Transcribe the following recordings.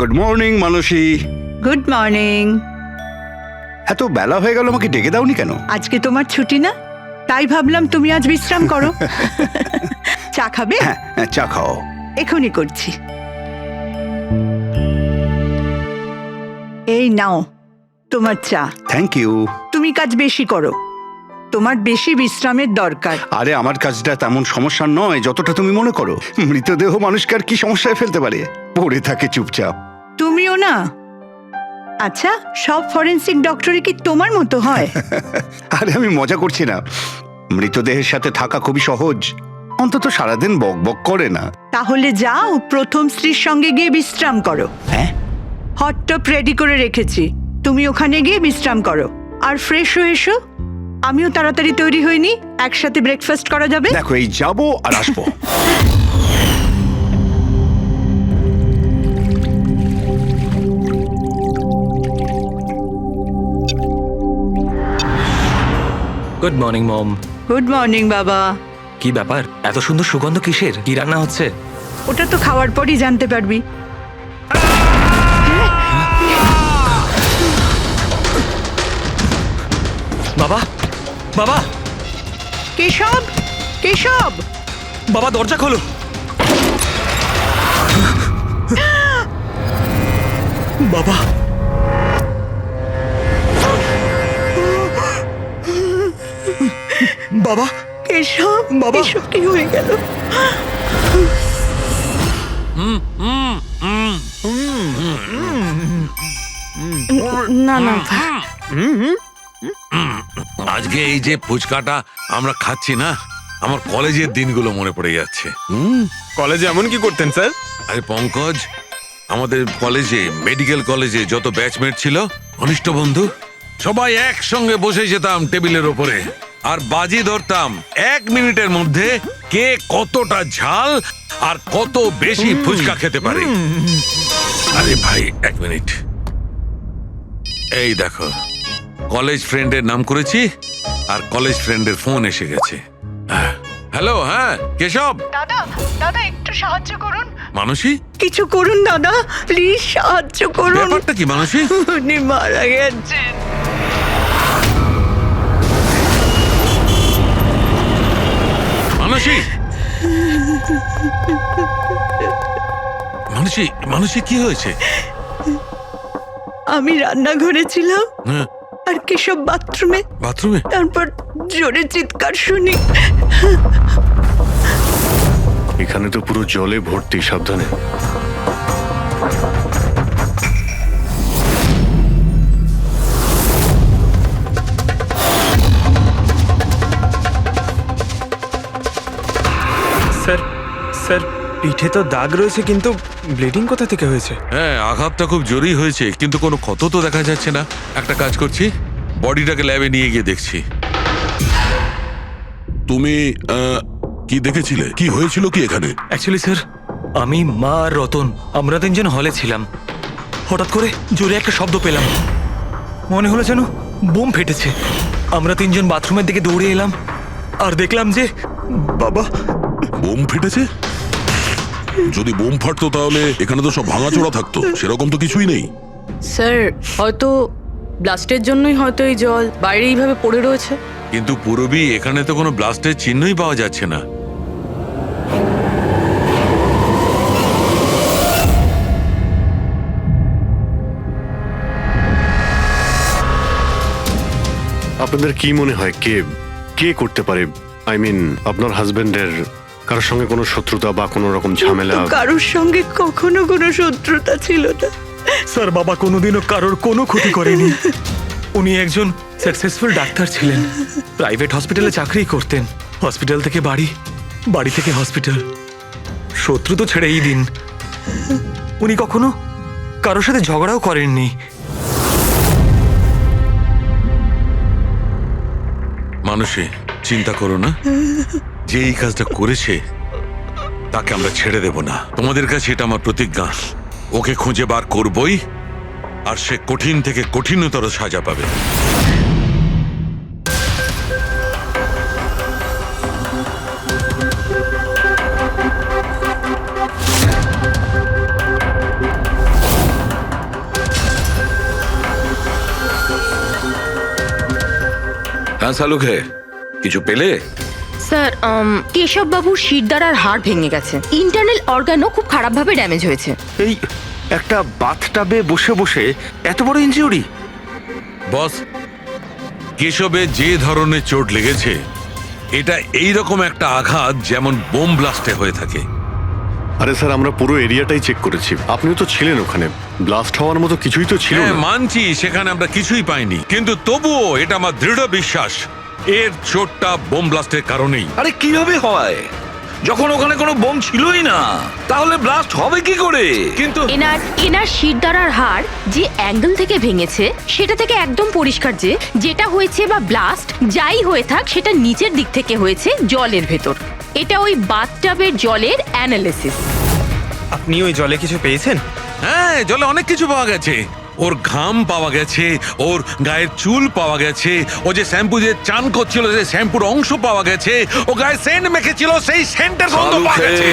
Good morning Mansi. Good morning. এত বেলা হয়ে গেল, আমাকে ডেকে দাওনি কেন? আজকে তোমার ছুটি না, তাই ভাবলাম তুমি আজ বিশ্রাম করো। চা খাবে? হ্যাঁ, চা খাও। এখনই করছি। এই নাও তোমার চা। Thank you. তুমি কাজ বেশি করো, তোমার বেশি বিশ্রামের দরকার। আরে আমার কাজটা তেমন সমস্যা নয় যতটা তুমি মনে করো। মৃতদেহ মানুষকে আর কি সমস্যায় ফেলতে পারে, পড়ে থাকে চুপচাপ। তুমিও না। আচ্ছা, সব ফরেনসিক ডক্টরই কি তোমার মতো হয়? আরে আমি মজা করছি না, মৃতদেহের সাথে থাকা খুবই সহজ, অন্তত সারাদিন বক বক করে না। তাহলে যাও প্রথম স্ত্রীর সঙ্গে গিয়ে বিশ্রাম করো। হ্যাঁ, হট টপ রেডি করে রেখেছি, তুমি ওখানে গিয়ে বিশ্রাম করো আর ফ্রেশ হয়ে এসো। আমিও তাড়াতাড়ি তৈরি হইনি, একসাথে ব্রেকফাস্ট করা যাবে। দেখো এই যাবো আর আসবো। Good morning mom. Good morning বাবা। কি ব্যাপার, এত সুন্দর সুগন্ধ কিসের? কি রান্না হচ্ছে? ওটা তো খাওয়ার পরই জানতে পারবি। বাবা, বাবা, কেশব, কেশব! বাবা দরজা খোলো। বাবা, বাবা, কেশব, বাবা! এসব কি হয়ে গেল? না না, আজকে এই যে ফুচকাটা আমরা খাচ্ছি না, আমার কলেজের দিনগুলো মনে পড়ে যাচ্ছে। কলেজে এমন কি করতেন স্যার? আরে পঙ্কজ, আমাদের কলেজে, মেডিকেল কলেজে যত ব্যাচমেট ছিল, ঘনিষ্ঠ বন্ধু, সবাই একসঙ্গে বসে যেতাম টেবিলের ওপরে আর বাজি ধরতাম 1 মিনিটের মধ্যে কে কতটা ঝাল আর কত বেশি ফুচকা খেতে পারে। আরে ভাই 1 মিনিট, এই দেখো কলেজ ফ্রেন্ডের নাম করেছি আর কলেজ ফ্রেন্ডের ফোন এসে গেছে। হ্যালো, হ্যাঁ কেশব। দাদা, দাদা একটু সাহায্য করুন। মানসী, কিছু করুন দাদা, প্লিজ সাহায্য করুন। ব্যাপারটা কি মানসী? উনি মারা গেছেন। মানসী, মানসী, মানসী কি হয়েছে? আমি রান্নাঘরে ছিলাম হ্যাঁ, আর কেশব বাথরুমে, বাথরুমে? তারপর জোরে চিৎকার শুনি। এখানে তো পুরো জলে ভর্তি, সাবধানে। স্যার, স্যার পিঠে তো দাগ রয়েছে, কিন্তু ব্লিডিং কোথা থেকে হয়েছে? হ্যাঁ, আঘাতটা খুব জোরেই হয়েছে, কিন্তু কোনো ক্ষত তো দেখা যাচ্ছে না। একটা কাজ করছি, বডিটাকে ল্যাবে নিয়ে গিয়ে দেখছি। তুমি কি দেখেছিলে? কি হয়েছিল কি এখানে? অ্যাকচুয়ালি স্যার, আমি, মা আর রতন, আমরা 3 জন হলে ছিলাম। হঠাৎ করে জোরে একটা শব্দ পেলাম, মনে হলো যেন বোম ফেটেছে। আমরা 3 জন বাথরুমের দিকে দৌড়ে এলাম আর দেখলাম যে বাবা। বোম ফেটেছে? যদি বোম ফাটতো তাহলে এখানে তো সব ভাঙাচোরা থাকতো, সেরকম তো কিছুই নেই। স্যার, হয়তো ব্লাস্টের জন্যই হয়তো এই জল বাইরে এইভাবে পড়ে রয়েছে। কিন্তু পুরবী, এখানে তো কোনো ব্লাস্টের চিহ্নই পাওয়া যাচ্ছে না। আপনাদের কি মনে হয় কে কে করতে পারে? আই মিন, আপনার হাজবেন্ডের কারোর সঙ্গে কোনো শত্রুতা বা কোনো রকম ঝামেলা? তো কারোর সঙ্গে কখনো কোনো শত্রুতা ছিল না। স্যার, বাবা কোনোদিনও কারোর কোনো ক্ষতি করেনি। উনি একজন সাকসেসফুল ডাক্তার ছিলেন, প্রাইভেট হসপিটালে চাকরি করতেন। হসপিটাল থেকে বাড়ি, বাড়ি থেকে হসপিটাল। শত্রু তো ছেড়েই দিন, উনি কখনো কারোর সাথে ঝগড়াও করেননি। মানসী, চিন্তা করো না, যে এই কাজটা করেছে তাকে আমরা ছেড়ে দেব না। তোমাদের কাছে এটা আমার প্রতিজ্ঞা। ওকে খুঁজে বার করবই, আর সে কঠিন থেকে কঠিনতর সাজা পাবে। হ্যাঁ শালুকে, কিছু পেলে? স্যার কেশব বাবুর শিরদাঁড়ার হাড় ভেঙে গেছে, ইন্টারনাল অর্গানও খুব খারাপভাবে ড্যামেজ হয়েছে। এই একটা বাথটাবে বসে বসে এত বড় ইনজিউরি? বস, কেশবে যে ধরনের চোট লেগেছে এটা এইরকম একটা আঘাত যেমন বোম ব্লাস্টে হয়ে থাকে। আরে স্যার, আমরা পুরো এরিয়াটাই চেক করেছি, আপনিও তো ছিলেন ওখানে, ব্লাস্ট হওয়ার মতো কিছুই তো ছিল হ্যাঁ না। মানছি, সেখানে আমরা কিছুই পাইনি, কিন্তু তবুও এটা আমার দৃঢ় বিশ্বাস এর চোটটা বোম ব্লাস্টের কারণেই। আরে কিভাবে হয় যখন ওখানে কোনো বোম ছিলই না? তাহলে ব্লাস্ট হবে কি করে? কিন্তু এনার শিরদাঁড়ার হাড় যে অ্যাঙ্গেল থেকে ভেঙেছে সেটা থেকে একদম পরিষ্কার যে যেটা হয়েছে বা ব্লাস্ট যাই হয়ে থাক সেটা নিচের দিক থেকে হয়েছে, জলের ভেতর। এটা ওই বাথটাবের জলের অ্যানালিসিস। আপনি ওই জলে কিছু পেয়েছেন? হ্যাঁ, জলে অনেক কিছু পাওয়া গেছে। ওর ঘাম পাওয়া গেছে, ওর গায়ের চুল পাওয়া গেছে, ও যে শ্যাম্পু দিয়ে চান করছিল সেই শ্যাম্পুর অংশ পাওয়া গেছে, ও গায়ে সেন্ট মেখেছিল সেই সেন্টের গন্ধ পাওয়া গেছে।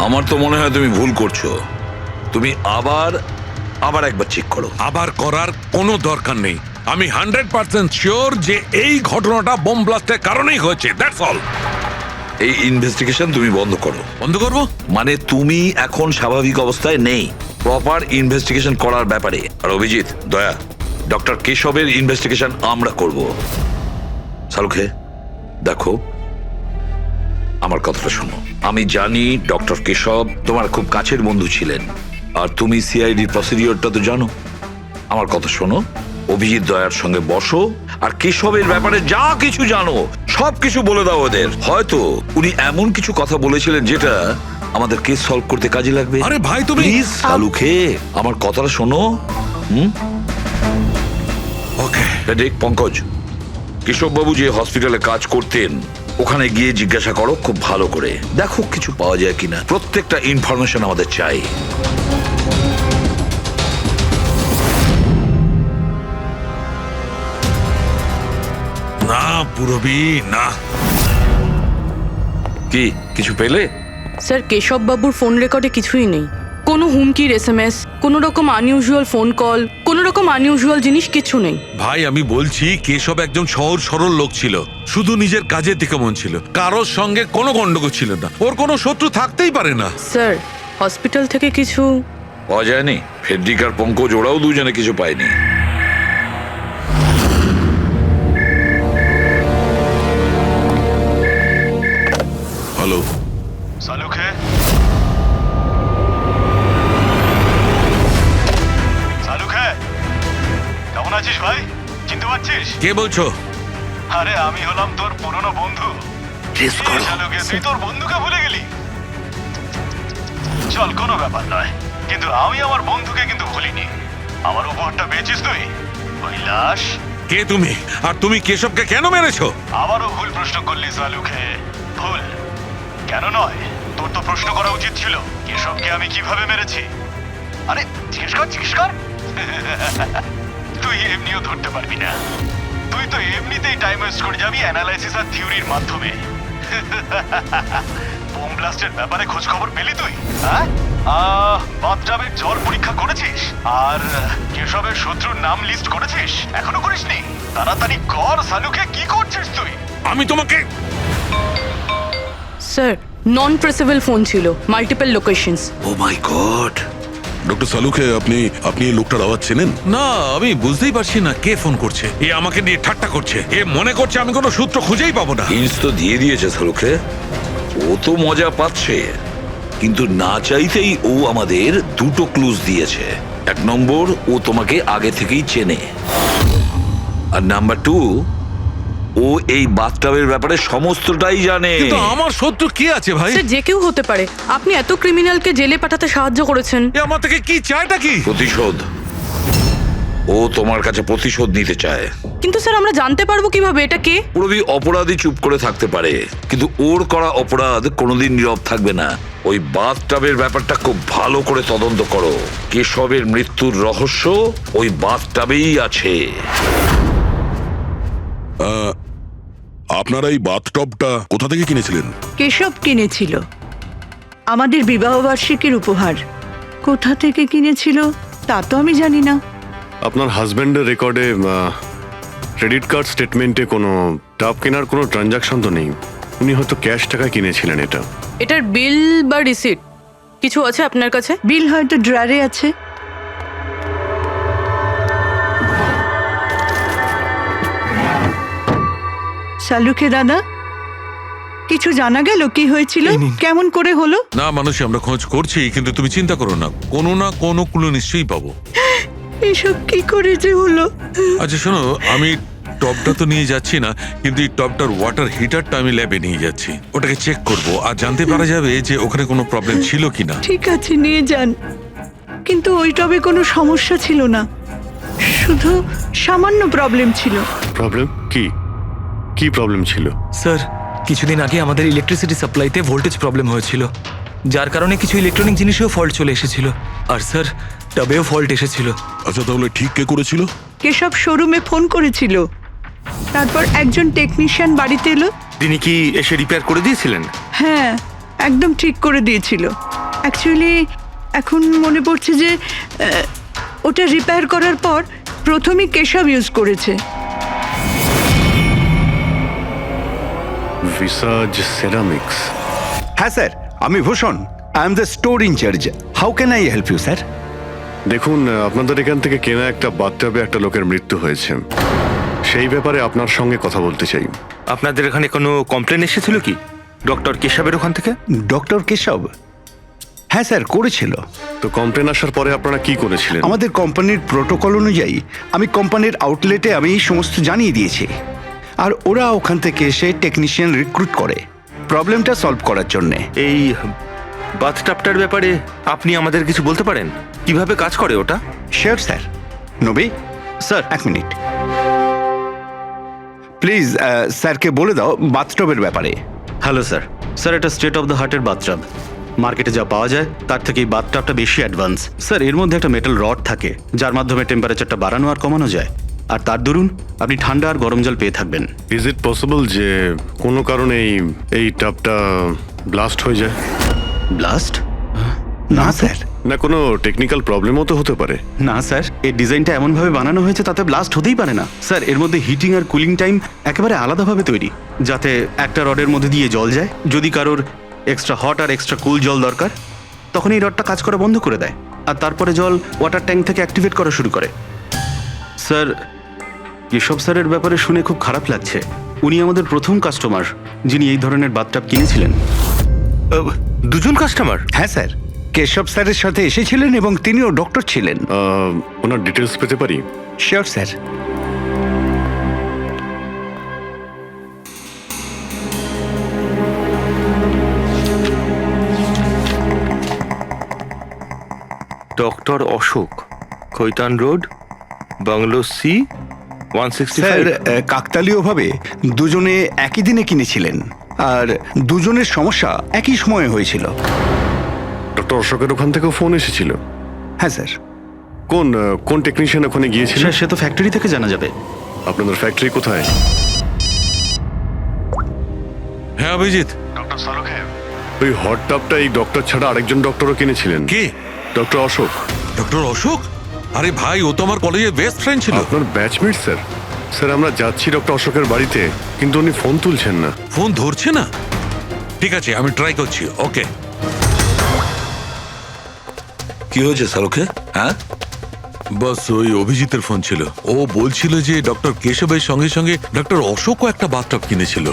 আমার তো মনে হয় তুমি ভুল করছো। তুমি আবার একবার চেক করো। আবার করার কোনো দরকার নেই। আমি 100% শিওর যে এই ঘটনাটা বোম ব্লাস্টের কারণেই হয়েছে। That's all. এই ইনভেস্টিগেশন তুমি বন্ধ করো। বন্ধ করবো? মানে তুমি এখন স্বাভাবিক অবস্থায় নেই, প্রপার ইনভেস্টিগেশন করার ব্যাপারে। আর অভিজিৎ, দয়া, ডক্টর কেশবের ইনভেস্টিগেশন আমরা করব। শালুকে, দেখো, আমার কথাটা শোনো। আমি জানি ডক্টর কেশব তোমার খুব কাছের বন্ধু ছিলেন, আর তুমি সিআইডি প্রসিডিওরটা তো জানো। আমার কথা শোনো, অভিজিৎ দয়ার সঙ্গে বসো, আর কেশবের ব্যাপারে যা কিছু জানো সব কিছু বলে দাও ওদের। হয়তো উনি এমন কিছু কথা বলেছিলেন যেটা আমাদের কেস সলভ করতে কাজে লাগবে। আরে ভাই, তুমি প্লিজ শালুকে, আমার কথাটা শোনো। ওকে। দেখ পঙ্কজ, কেশববাবু যে হসপিটালে কাজ করতেন ওখানে গিয়ে জিজ্ঞাসা করো খুব ভালো করে, দেখো কিছু পাওয়া যায় কিনা। প্রত্যেকটা ইনফরমেশন আমাদের চাই। না পুরবি, না। কি কিছু পেলে? স্যার কেশব বাবুর ফোন রেকর্ডে কিছুই নেই। কোনো হুমকির এসএমএস, কোনো রকম আনইউজুয়াল ফোন কল, কোনো রকম আনইউজুয়াল জিনিস কিছু নেই। ভাই আমি বলছি, কেশব একজন সহজ সরল লোক ছিল, শুধু নিজের কাজের দিকে মন ছিল, কারোর সঙ্গে কোনো গন্ডগোল ছিল না, ওর কোনো শত্রু থাকতেই পারে না। স্যার হসপিটাল থেকে কিছু পাওয়া যায়নি? ফেডরিক আর পঙ্কজ ওরাও দুজনে কিছু পায়নি? হ্যালো, সালুকে, সালুকে, কেমন আছিস ভাই? চিনতে পারছিস? কে বলছো? আরে আমি হলাম তোর পুরনো বন্ধু। সালুকে, তুই তোর বন্ধুকে ভুলে গেলি? চল, কোনো ব্যাপার নয়, কিন্তু আমি আমার বন্ধুকে কিন্তু ভুলিনি। আমার উপহারটা পেয়েছিস তুই? ওই লাশ। কে তুমি? আর তুমি কেশবকে কেন মেরেছো? আবারও ভুল প্রশ্ন করলি সালুকে। ভুল কেন নয়, তোর তো প্রশ্ন করা উচিত ছিল কেশবকে আমি কিভাবে মেরেছি। আরে জিজ্ঞেস কর। তুই এমনিও ধরতে পারবি না, তুই তো এমনিতেই টাইম ওয়েস্ট করে যাবি অ্যানালাইসিস আর থিওরির মাধ্যমে। বোম ব্লাস্টের ব্যাপারে খোঁজ খবর পেলি তুই? হ্যাঁ, বাথটাবের জল পরীক্ষা করেছিস? আর কেশবের শত্রুর নাম লিস্ট করেছিস? এখনো করিসনি? তাড়াতাড়ি কর সালুকে, কি করছিস তুই? আমি তোমাকে। স্যার নন ট্রেসেবল ফোন ছিল, মাল্টিপল লোকেশনস। ও মাই গড! ডক্টর সালুকে, আপনি এই লোকটার আওয়াজ চেনেন? না, আমি বুঝতেই পারছি না কে ফোন করছে। এ আমাকে নিয়ে ঠাট্টা করছে, এ মনে করছে আমি কোনো সূত্র খুঁজেই পাবো না। হিন্টস তো দিয়ে দিয়েছে শালুকে, ও তো মজা পাচ্ছে, কিন্তু না চাইতেই ও আমাদের দুটো ক্লুজ দিয়েছে। এক নম্বর, ও তোমাকে আগে থেকেই চেনে, আর নাম্বার 2, ও এই বাথটাবের ব্যাপারে সমস্তটাই জানে। কিন্তু আমার শত্রু কি আছে ভাই? স্যার যে কেউ হতে পারে, আপনি এত ক্রিমিনালকে জেলে পাঠাতে সাহায্য করেছেন। এ আমার থেকে কি চায়টা কি? প্রতিশোধ। ও তোমার কাছে প্রতিশোধ নিতে চায়। কিন্তু স্যার আমরা জানতে পারবো কিভাবে এটা কে? পুরোপুরি অপরাধী চুপ করে থাকতে পারে, কিন্তু ওর করা অপরাধ কোনোদিন নীরব থাকবে না। ওই বাথটাবের ব্যাপারটা খুব ভালো করে তদন্ত করো। কেশবের মৃত্যুর রহস্য ওই বাথটাবেই আছে। আপনারা এই বাথটবটা কোথা থেকে কিনেছিলেন? কেশব কিনেছিল, আমাদের বিবাহবার্ষিকীর উপহার। কোথা থেকে কিনেছিল তা তো আমি জানি না। আপনার হাজবেন্ডের রেকর্ডে ক্রেডিট কার্ড স্টেটমেন্টে কোনো টাপ কেনার কোনো ট্রানজাকশন তো নেই। উনি হয়তো ক্যাশ টাকা কিনেছিলেন এটা। এটার বিল বা রিসিট কিছু আছে আপনার কাছে? বিল হয়তো ড্রয়ারে আছে। সালুকে দাদা, কিছু জানা গেল কি হয়েছিল, এই নিন। কেমন করে হলো? না মানুষ আমরা খোঁজ করছি, কিন্তু তুমি চিন্তা করো না, কোনো না কোনো ক্লু নিশ্চয়ই পাবো। এসব কি করে যে হলো? আচ্ছা শোনো, আমি টপটা তো নিয়ে যাচ্ছি না, কিন্তু এই টপটার ওয়াটার হিটারটা আমি ল্যাবে নিয়ে যাচ্ছি। ওটাকে চেক করব আর জানতে পারা যাবে যে ওখানে কোনো প্রবলেম ছিল কিনা। ঠিক আছে, নিয়ে যান। কিন্তু ওই টবে কোনো সমস্যা ছিল না, শুধু সামান্য প্রবলেম ছিল। প্রবলেম কি? কি প্রবলেম ছিল? স্যার, কিছুদিন আগে আমাদের ইলেকট্রিসিটি সাপ্লাইতে ভোল্টেজ প্রবলেম হয়েছিল, যার কারণে কিছু ইলেকট্রনিক জিনিসেও ফল্ট চলে এসেছিল। আর স্যার, টবেও ফল্ট এসেছিল। আচ্ছা তাহলে ঠিক কে করেছিল? কেশব শোরুমে ফোন করেছিল, তারপর একজন টেকনিশিয়ান বাড়িতে এলো। তিনি কি এসে রিপেয়ার করে দিয়েছিলেন? হ্যাঁ, একদম ঠিক করে দিয়েছিল। অ্যাকচুয়ালি এখন মনে পড়ছে যে ওটা রিপেয়ার করার পর প্রথমেই কেশব ইউজ করেছে। ভিসাজ সেরামিক্স। হ্যাঁ স্যার, আমি Bhushan. I am the store incharge. How can I help you sir? দেখুন, আপনাদের এখান থেকে কেনা একটা বাথটাবে একটা লোকের মৃত্যু হয়েছে। সেই ব্যাপারে আপনার সঙ্গে কথা বলতে চাই। আপনাদের এখানে কোনো কমপ্লেন এসেছিল কি ডক্টর কেশবের ওখান থেকে? ডক্টর কেশব? হ্যাঁ স্যার, করেছিল। তো কমপ্লেন আসার পরে আপনারা কি করেছিলেন? আমাদের কোম্পানির প্রোটোকল অনুযায়ী আমি কোম্পানির আউটলেটে আমি এই সমস্ত জানিয়ে দিয়েছি, আর ওরা ওখান থেকে এসে টেকনিশিয়ান রিক্রুট করে প্রবলেমটা সলভ করার জন্যে। এই বাথটাবটার ব্যাপারে আপনি আমাদের কিছু বলতে পারেন? কিভাবে কাজ করে ওটা? Sure sir. নবী স্যার, এক মিনিট প্লিজ। স্যারকে বলে দাও বাথটবের ব্যাপারে। Hello sir. স্যার, এটা স্টেট অফ দ্য হার্টের বাথটাব। মার্কেটে যা পাওয়া যায় তার থেকে এই বাথটাবটা বেশি অ্যাডভান্স। স্যার, এর মধ্যে একটা মেটাল রড থাকে যার মাধ্যমে টেম্পারেচারটা বাড়ানো আর কমানো যায়, আর তার দরুন আপনি ঠান্ডা আর গরম জল পেয়ে থাকবেন। ইজ ইট পসিবল যে কোনো কারণে এই টাবটা ব্লাস্ট হয়ে যায়? ব্লাস্ট? না স্যার। না, কোনো টেকনিক্যাল প্রবলেমও তো হতে পারে। না স্যার, এই ডিজাইনটা এমনভাবে বানানো হয়েছে তাতে ব্লাস্ট হতেই পারে না। স্যার, এর মধ্যে হিটিং আর কুলিং টাইম একেবারে আলাদাভাবে তৈরি, যাতে একটা রডের মধ্যে দিয়ে জল যায়। যদি কারোর এক্সট্রা হট আর এক্সট্রা কুল জল দরকার, তখন এই রডটা কাজ করা বন্ধ করে দেয়, আর তারপরে জল ওয়াটার ট্যাঙ্ক থেকে অ্যাক্টিভেট করা শুরু করে। স্যার, কেশব স্যারের ব্যাপারে শুনে খুব খারাপ লাগছে। উনি আমাদের প্রথম কাস্টমার যিনি এই ধরনের বাথটাব কিনেছিলেন। দুজন কাস্টমার? হ্যাঁ স্যার, কেশব স্যারের সাথে এসেছিলেন এবং তিনিও ডক্টর ছিলেন। ওনার ডিটেলস পেতে পারি? Sure sir. Doctor Ashok, Khaitan road, bungalow C, 165। Sir, কাকতালীয়ভাবে দুজনে একই দিনে কিনেছিলেন, আর দুজনের সমস্যা একই সময়ে হয়েছিল। ডক্টর অশোকের ওখান থেকেও ফোন এসেছিল? হ্যাঁ স্যার। কোন টেকনিশিয়ান ওখানে গিয়েছিল? স্যার, সে তো ফ্যাক্টরি থেকে জানা যাবে। আপনাদের ফ্যাক্টরি কোথায়? হ্যাঁ অভিজিৎ। ডক্টর সালুকে, ওই হট টাবটা এই ডক্টর ছাড়া আরেকজন ডক্টরও কিনেছিলেন। কে? ডক্টর অশোক। ডক্টর অশোক? আরে ভাই, ও তো আমার কলেজের বেস্ট ফ্রেন্ড ছিল। আপনার ব্যাচমেট স্যার। স্যার, আমরা যাচ্ছি ডক্টর অশোকের বাড়িতে, কিন্তু উনি ফোন তুলছেন না। ফোন ধরছে না? ঠিক আছে, আমি ট্রাই করছি। ওকে। কি হয়েছে সালুকে? হ্যাঁ, বস, ওই অভিজিতের ফোন ছিল। ও বলছিল যে ডক্টর কেশবের সঙ্গে সঙ্গে ডক্টর অশোকও একটা বাথটব কিনেছিল।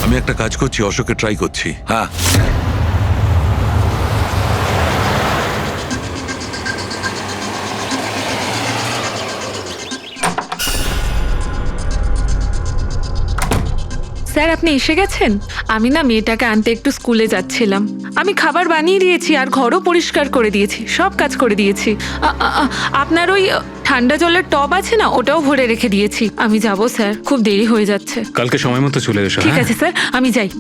আমি একটা কাজ করছি, অশোকে ট্রাই করছি। হ্যাঁ। স্যার, আপনি এসে গেছেন? আমি না মেয়েটাকে আনতে একটু স্কুলে যাচ্ছিলাম। আমি খাবার বানিয়ে দিয়েছি আর ঘরও পরিষ্কার করে দিয়েছি, সব কাজ করে দিয়েছি। আপনার ওই ঠান্ডা জলের টব আছে না, ওটাও ভরে রেখে দিয়েছি। আমি যাব স্যার, খুব দেরি হয়ে যাচ্ছে। কালকে সময় মতো চলে এসো। ঠিক আছে স্যার, আমি যাই।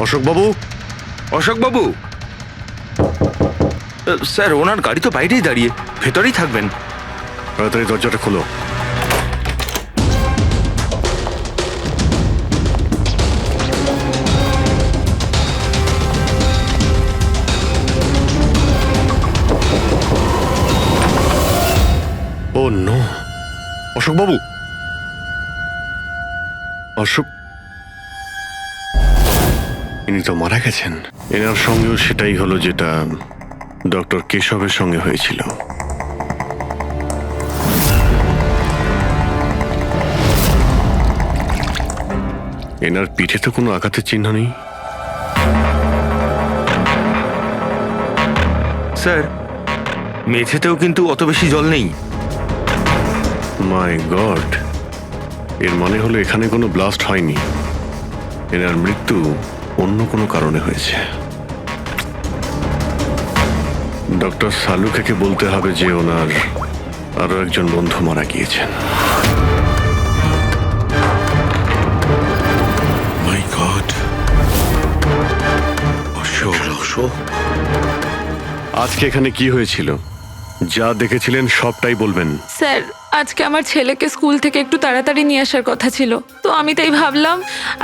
অশোকবাবু, অশোকবাবু, স্যার ওনার গাড়ি তো বাইরেই দাঁড়িয়ে, ভেতরেই থাকবেন। তাড়াতাড়ি দরজাটা খোলো। ও নো, অশোকবাবু, অশোক, ইনি তো মারা গেছেন। এনার সঙ্গেও সেটাই হলো যেটা ডক্টর কেশবের সঙ্গে হয়েছিল। এনার পিঠে তো কোনো আঘাতের চিহ্ন নেই। স্যার মেঝেতেও কিন্তু অত বেশি জল নেই। মাই গড, এর মানে হলো এখানে কোনো ব্লাস্ট হয়নি, এনার মৃত্যু অন্য কোনো কারণে হয়েছে। ডক্টর সালুখেকে বলতে হবে যে ওনার আরো একজন বন্ধু মারা গিয়েছেন। মাই গড, অশোক, আজকে এখানে কি হয়েছিল? যা দেখেছিলেন সবটাই বলবেন। স্যার আজকে আমার ছেলেকে স্কুল থেকে একটু তাড়াতাড়ি নিয়ে আসার কথা ছিল, তো আমি তাই ভাবলাম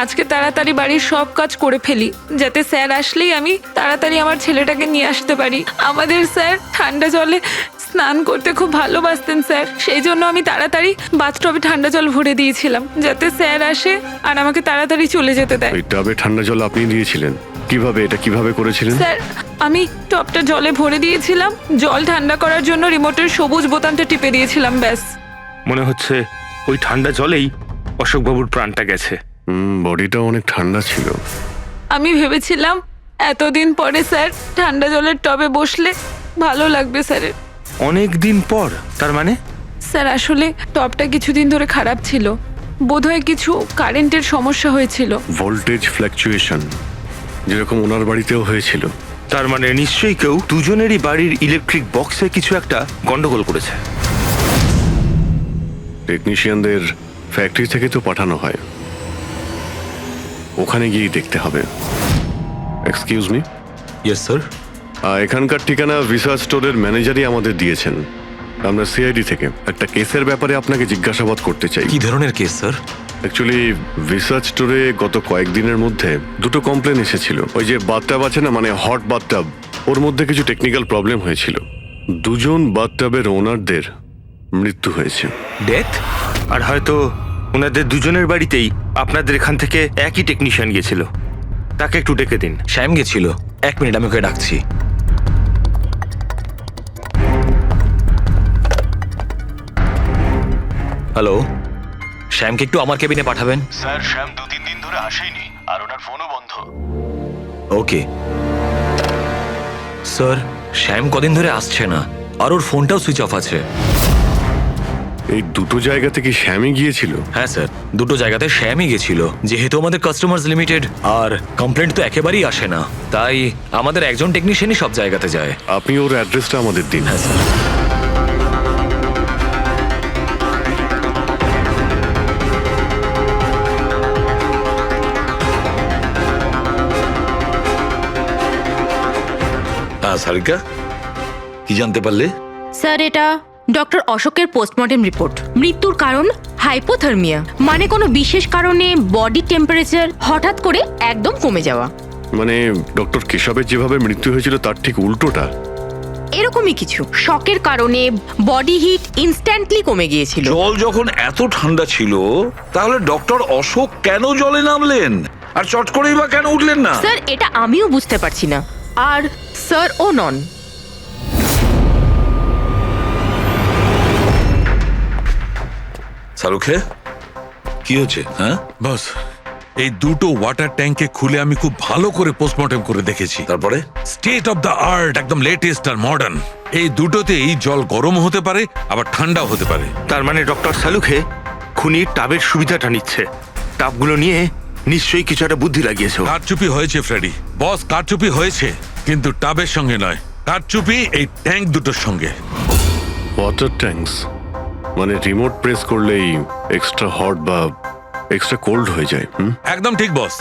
আজকে তাড়াতাড়ি বাড়ির সব কাজ করে ফেলি, যাতে স্যার আসলেই আমি তাড়াতাড়ি আমার ছেলেটাকে নিয়ে আসতে পারি। আমাদের স্যার ঠান্ডা জলে স্নান করতে খুব ভালোবাসতেন স্যার, সেই জন্য আমি তাড়াতাড়ি বাথটবে ঠান্ডা জল ভরে দিয়েছিলাম, যাতে স্যার আসে আর আমাকে তাড়াতাড়ি চলে যেতে দেয়। ওই টাবে ঠান্ডা জল আপনি দিয়েছিলেন? কিভাবে, এটা কিভাবে করেছিলেন? স্যার আমি টবটা জলে ভরে দিয়েছিলাম, জল ঠান্ডা করার জন্য রিমোটের সবুজ বোতামটা টিপে দিয়েছিলাম, ব্যাস। মনে হচ্ছে ওই ঠান্ডা জলেই অশোকবাবুর প্রাণটা গেছে। বডিটা অনেক ঠান্ডা ছিল। আমি ভেবেছিলাম এতদিন পরে স্যার ঠান্ডা জলের টবে বসলে ভালো লাগবে স্যারের। অনেক দিন পর? তার মানে? স্যার আসলে টবটা কিছুদিন ধরে খারাপ ছিল, বোধহয় কিছু কারেন্টের সমস্যা হয়েছিল। ভোল্টেজ ফ্ল্যাকচুয়েশন, যেরকম ওনার বাড়িতেও হয়েছিল। তার মানে নিশ্চয়ই কেউ দুজনেরই বাড়ির ইলেকট্রিক বক্সে কিছু একটা গন্ডগোল করেছে। টেকনিশিয়ানদের ফ্যাক্টরি থেকে তো পাঠানো হয়, ওখানে গিয়েই দেখতে হবে। Excuse me. Yes sir. এখানকার ঠিকানা ভিসা স্টোরের ম্যানেজারই আমাদের দিয়েছেন। আমরা সিআইডি থেকে একটা কেসের ব্যাপারে আপনাকে জিজ্ঞাসাবাদ করতে চাই। কি ধরনের কেস স্যার? অ্যাকচুয়ালি রিসার্চ স্টোরে গত কয়েকদিনের মধ্যে দুটো কমপ্লেন এসেছিল। ওই যে বাথটাব আছে না, মানে হট বাথটাব, ওর মধ্যে কিছু টেকনিক্যাল প্রবলেম হয়েছিল। দুজন বাথটাবের ওনারদের মৃত্যু হয়েছে। ডেথ? আর হয়তো ওনাদের দুজনের বাড়িতেই আপনাদের এখান থেকে একই টেকনিশিয়ান গেছিল। তাকে একটু ডেকে দিন। শ্যাম গেছিল। 1 মিনিট, আমি ওকে ডাকছি। হ্যালো, শ্যামকে একটু আমার কেবিনে পাঠাবেন। স্যার শ্যাম 2-3 দিন ধরে আসেনি, আর ওনার ফোনও বন্ধ। ওকে স্যার, শ্যাম কদিন ধরে আসছে না, আর ওর ফোনটাও সুইচ অফ আছে। এই দুটো জায়গাতে কি শ্যামই গিয়েছিল? হ্যাঁ স্যার, দুটো জায়গাতে শ্যামই গেছিল। যেহেতু আমাদের কাস্টমার্স লিমিটেড আর কমপ্লেন্ট তো একেবারেই আসে না, তাই আমাদের একজন টেকনিশিয়ানই সব জায়গাতে যায়। আপনি ওর অ্যাড্রেসটা আমাদের দিন। হ্যাঁ স্যার। সারিকা, কি জানতে পারলে? স্যার এটা ডক্টর অশোকের পোস্টমর্টেম রিপোর্ট। মৃত্যুর কারণ হাইপোথার্মিয়া, মানে কোনো বিশেষ কারণে বডি টেম্পারেচার হঠাৎ করে একদম কমে যাওয়া। মানে ডক্টর কেশবের যেভাবে মৃত্যু হয়েছিল তার ঠিক উল্টোটা। এরকমই কিছু। শকের কারণে বডি হিট ইনস্ট্যান্টলি কমে গিয়েছিল। জল যখন এত ঠান্ডা ছিল, তাহলে ডক্টর অশোক কেন জলে নামলেন আর চট করেই বা কেন উঠলেন না? স্যার এটা আমিও বুঝতে পারছি না। আর স্যার ও নন। শাহরুখে, কি হচ্ছে? হ্যাঁ বস, এই দুটো ওয়াটার ট্যাঙ্কে খুলে আমি খুব ভালো করে পোস্টমর্টেম করে দেখেছি। তারপরে? স্টেট অফ দ্য আর্ট, একদম লেটেস্ট আর মডার্ন। এই দুটোতেই জল গরম হতে পারে, আবার ঠান্ডাও হতে পারে। তার মানে ডক্টর সালুখে খুনির টাবের সুবিধাটা নিচ্ছে। টাবগুলো নিয়ে নিশ্চয়ই কিছু একটা বুদ্ধি লাগিয়েছে। কারচুপি হয়েছে ফ্রেডি বস, কারচুপি হয়েছে, কিন্তু টাবের সঙ্গে নয়। কারচুপি এই ট্যাঙ্ক দুটোর সঙ্গে। ওয়াটার ট্যাঙ্কস মানে রিমোট প্রেস করলেই এক্সট্রা হট বা এক্সট্রা কোল্ড হয়ে যায়। একদম ঠিক বস।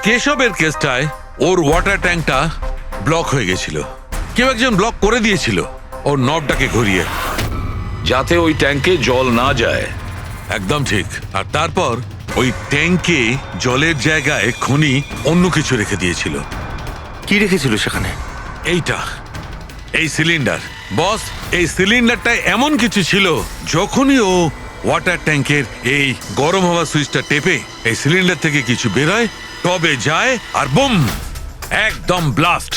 কেশবের কেসটায় ওর ওয়াটার ট্যাঙ্কটা ব্লক হয়ে গেছিল। কেউ একজন ব্লক করে দিয়েছিল ওর নবটাকে ঘুরিয়ে, যাতে ওই ট্যাঙ্কে জল না যায়। একদম ঠিক। আর তারপর ওই ট্যাঙ্কে জলের জায়গায় খনি অন্য কিছু রেখে দিয়েছিল। কি রেখেছিল সেখানে? এইটা, এই সিলিন্ডার। বস, এই সিলিন্ডারটা এমন কিছু ছিল, যখনই ও ওয়াটার ট্যাঙ্কের এই গরম হওয়া সুইচটা টেপে এই সিলিন্ডার থেকে কিছু বেরোয়, টবে যায় আর বুম, একদম ব্লাস্ট।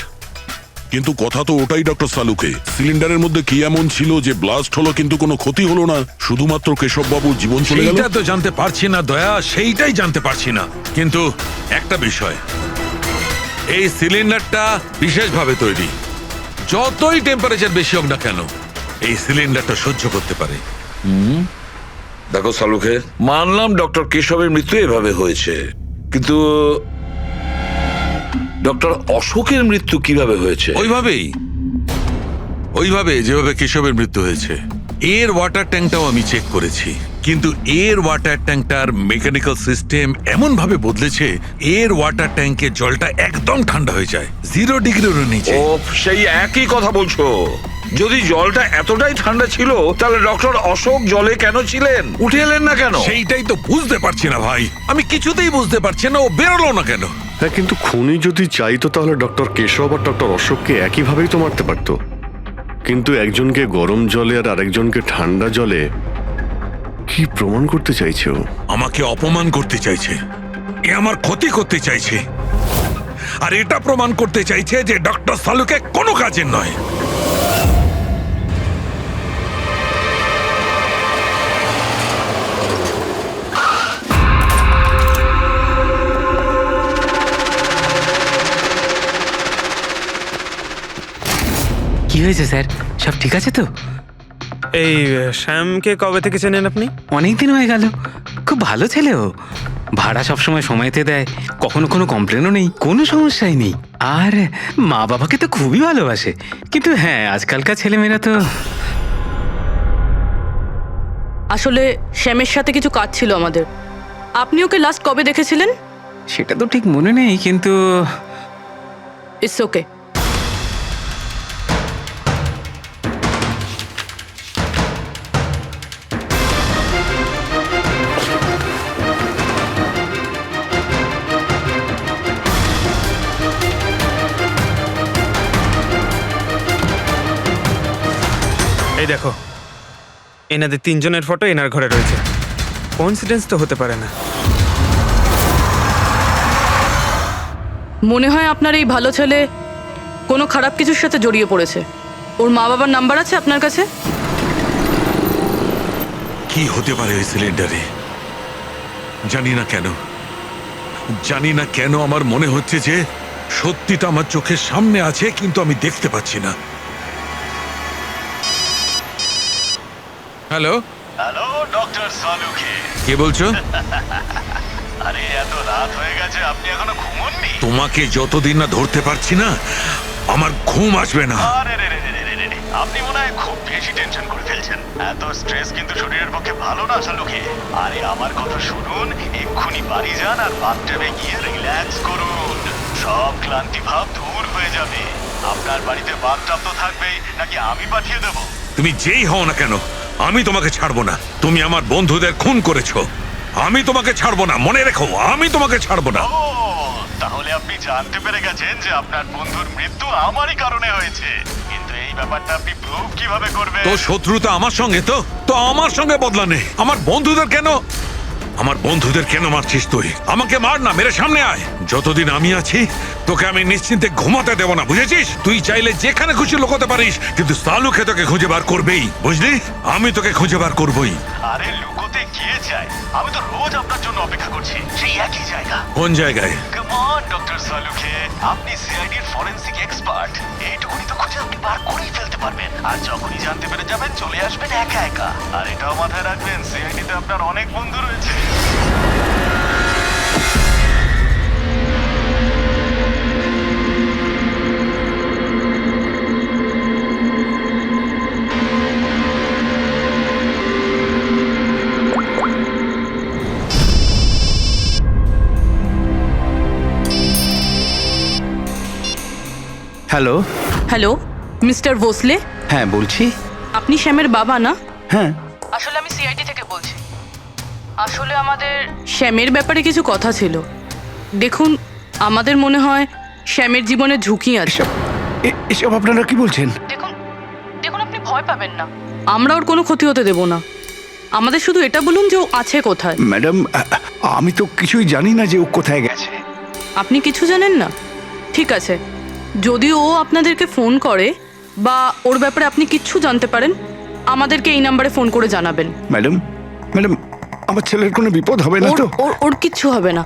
কিন্তু কথা তো ওটাই ডক্টর সালুকে, সিলিন্ডারের মধ্যে কি এমন ছিল যে ব্লাস্ট হলো কিন্তু কোনো ক্ষতি হলো না, শুধুমাত্র কেশব বাবুর জীবন চলে গেল? সেইটা তো জানতে পারছি না দয়া, সেইটাই জানতে পারছি না। কিন্তু একটা বিষয়, এই সিলিন্ডারটা বিশেষভাবে তৈরি। যতই টেম্পারেচার বেশি হোক না কেন, এই সিলিন্ডারটা সহ্য করতে পারে। দেখো সালুকে, মানলাম ডক্টর কেশবের মৃত্যু এভাবে হয়েছে, কিন্তু ডক্টর অশোকের মৃত্যু কিভাবে হয়েছে? ওইভাবে যেভাবে কেশবের মৃত্যু হয়েছে। এর ওয়াটার ট্যাঙ্কটাও আমি চেক করেছি, কিন্তু এর ওয়াটার ট্যাঙ্কটার মেকানিক্যাল সিস্টেম এমন ভাবে বদলেছে, এর ওয়াটার ট্যাঙ্কের জলটা একদম ঠান্ডা হয়ে যায় 0 ডিগ্রির নিচে। ও, সেই একই কথা বলছো? যদি জলটা এতটাই ঠান্ডা ছিল, তাহলে ডক্টর অশোক জলে কেন ছিলেন? উঠে এলেন না কেন? সেইটাই তো বুঝতে পারছি না ভাই, আমি কিছুতেই বুঝতে পারছি না ও বেরোলো না কেন। হ্যাঁ, কিন্তু খুনি যদি চাইতো তাহলে ডক্টর কেশব আর ডক্টর অশোককে একইভাবেই তো মারতে পারতো। কিন্তু একজনকে গরম জলে আর আরেকজনকে ঠান্ডা জলে কি প্রমাণ করতে চাইছে ও? আমাকে অপমান করতে চাইছে, এ আমার ক্ষতি করতে চাইছে, আর এটা প্রমাণ করতে চাইছে যে ডক্টর সালুকে কোনো কাজের নয়। কি হয়েছে স্যার, সব ঠিক আছে তো? এই শ্যামকে কবে থেকে চেনেন আপনি? অনেক দিন হয়ে গেল, খুব ভালো ছেলে ও। ভাড়া সবসময় সময়তে দেয়, কখনো কোনো কমপ্লেনও নেই, কোনো সমস্যাই নেই। আর মা বাবাকে তো খুবই ভালোবাসে। কিন্তু হ্যাঁ, আজকালকার ছেলেমেয়েরা তো। আসলে শ্যামের সাথে কিছু কাজ ছিল আমাদের। আপনি ওকে লাস্ট কবে দেখেছিলেন? সেটা তো ঠিক মনে নেই, কিন্তু ইটস ওকে। এই দেখো, এনাদের 3 জনের ফটো এনার ঘরে রয়েছে। কোইন্সিডেন্স তো হতে পারে না। মনে হয় আপনার এই ভালো ছেলে কোনো খারাপ কিছুর সাথে জড়িয়ে পড়েছে। ওর মা বাবার নাম্বার আছে আপনার কাছে? কি হতে পারে ওই সিলিন্ডারে? জানি না কেন আমার মনে হচ্ছে যে সত্যিটা আমার চোখের সামনে আছে, কিন্তু আমি দেখতে পাচ্ছি না। হ্যালো হ্যালো ডক্টর সালুকে, কে বলছো? আরে এত রাত হয়ে গেছে, আপনি এখনো ঘুমোননি? তোমাকে যতদিন না ধরতে পারছি না, আমার ঘুম আসবে না। আরে রে রে রে রে রে রে, আপনি মনে হয় খুব বেশি টেনশন করে ফেলছেন। এত স্ট্রেস কিন্তু শরীরের পক্ষে ভালো না সালুকে। আরে আমার কথা শুনুন, এক্ষুনি বাড়ি যান আর বাথটাবে গিয়ে রিল্যাক্স করুন। সব ক্লান্তি ভাব দূর হয়ে যাবে। আপনার বাড়িতে বাথটাব তো থাকবেই, নাকি আমি পাঠিয়ে দেবো? তুমি যেই হও না কেন, আমি তোমাকে ছাড়বো না। তুমি আমার বন্ধুদের খুন করেছো, আমি তোমাকে ছাড়বো না। মনে রেখো, আমি তোমাকে ছাড়বো না। ও, তাহলে আপনি জানতে পেরে গেছেন যে আপনার বন্ধুর মৃত্যু আমারই কারণে হয়েছে। কিন্তু এই ব্যাপারটা আপনি প্রুভ কিভাবে করবেন? তো শত্রুতা আমার সঙ্গে, তো আমার সঙ্গে বদলা নেই। আমার বন্ধুদের কেন মারছিস তুই? আমাকে মার না, মেরে সামনে আয়। যতদিন আমি আছি তোকে আমি নিশ্চিন্তে ঘুমাতে দেব না, বুঝেছিস? তুই চাইলে যেখানে খুশি লুকোতে পারিস, কিন্তু সালুকে তোকে খুঁজে বার করবেই, বুঝলি? আমি তোকে খুঁজে বার করবই। আরে লুকোতে গিয়ে চাই, আমি তো রোজ আপনার জন্য অপেক্ষা করছি, সেই একই জায়গা। কোন জায়গায়? কাম অন ডক্টর সালুকে, আপনি সিআইডির ফরেনসিক এক্সপার্ট। এইটুকুনি তো খুঁজে আপনি বার করেই ফেলতে পারবেন। আর যখনই জানতে পেরে যাবেন, চলে আসবেন একা একা। আর এটাও মাথায় রাখবেন, সিআইডিতে আপনার অনেক বন্ধু রয়েছে। হ্যালো। হ্যালো মিস্টার ভোসলে, হ্যাঁ বলছি। আপনি শ্যামের বাবা না? হ্যাঁ। আসলে আমি সিআইডি থেকে বলছি। আসলে আমাদের শ্যামের ব্যাপারে কিছু কথা ছিল। দেখুন, আমাদের মনে হয় শ্যামের জীবনে ঝুঁকি আছে। এসব আপনারা কি বলছেন? দেখুন দেখুন, আপনি ভয় পাবেন না, আমরা ওর কোনো ক্ষতি হতে দেব না। আমাদের শুধু এটা বলুন যে ও আছে কোথায়। ম্যাডাম, আমি তো কিছুই জানি না যে ও কোথায় গেছে। আপনি কিছু জানেন না? ঠিক আছে, যদি ও আপনাদেরকে ফোন করে বা ওর ব্যাপারে আপনি কিচ্ছু জানতে পারেন, আমাদেরকে এই নাম্বারে ফোন করে জানাবেন। ম্যাডাম, ম্যাডাম, আমার ছেলের কোনো বিপদ হবে না তো? ওর কিচ্ছু হবে না,